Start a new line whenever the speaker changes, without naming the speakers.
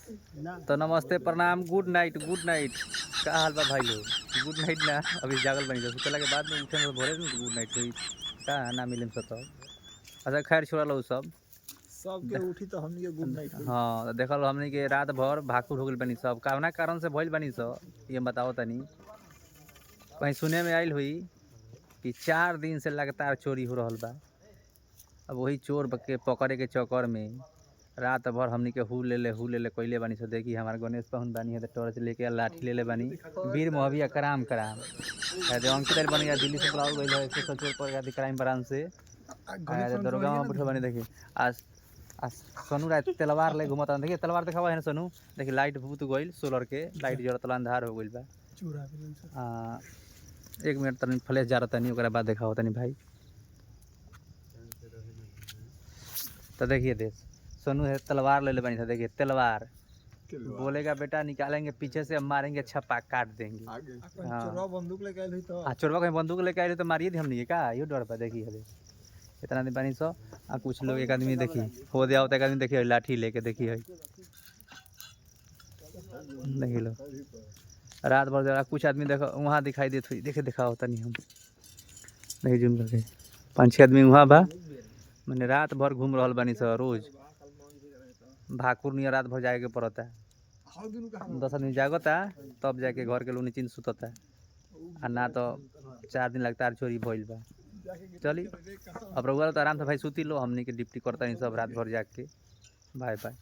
तो नमस्ते प्रणाम गुड नाइट का हाल बा भाई लोग। गुड नाइट ना अभी जागल बनी सुतला के बाद में उठे में भोरे में गुड नाइट हुई का ना मिले सब तो। अच्छा खैर छोड़ा लो सब
सबके उठी तो हमनी के गुड नाइट हुई।
हाँ तो देखल हमनी के रात भर भाकुर हो गइल बनी सब कवना कारण से भइल बनी सब ये बताओ तनी। कहीं सुने में आइल हुई कि 4 दिन से लगातार चोरी हो रहल बा। अब वही चोर के पकड़े के चक्कर में रात भर हमनी के हु ले कइले बानी सो। देखी हमार गणेश पहुन बानी है तो टॉर्च लेके लाठी ले ले बानी वीर मोहबिया कराम कराम है अंकित आइल बानी दिल्ली से बुलाओ गइल है 100 चोर पर क्राइम ब्रांच से दरोगा में बैठल बानी। देखी आज आज सोनू रात तलवार ले घुमत देखिए तलवार दिखावा है ना सोनू। देखी लाइट भूत गइल सोलर के लाइट जरत अंधार हो गइल बा। एक मिनट तनी फ्लैश जा रहा तनी ओकरा बाद दिखाओ तनी भाई। तो देखिए देख सोनू है तलवार ले ले बनी था। देखिए तलवार बोलेगा बेटा निकालेंगे पीछे से मारेंगे छप्पा काट देंगे।
चोरवा बंदूक लेके आइल तो
चोरवा कहीं बंदूक लेके आए तो मारिए दी हमनी का यो डर पा। देखिए इतना दिन पानी सो कुछ लोग एक आदमी देखी हो दिया एक आदमी देखिए लाठी लेके देखिए देखिए लो रात भर जरा कुछ आदमी देखो वहाँ दिखाई देते देखे देखा होता नहीं हम नहीं जूम लगे 5-6 आदमी वहाँ बा मैंने रात भर घूम रहा बानी सर रोज भाकुर नहीं रात भर जाए के पड़ता है 10 आदमी जागता तब जाके घर के लोग नीचे सुतता है ना तो 4 दिन लगता है चोरी भइल बा। चली अब रउआ तो आराम से भाई सुती लो हमनी के डिप्टी करता नहीं सब रात भर जाग के। Bye bye.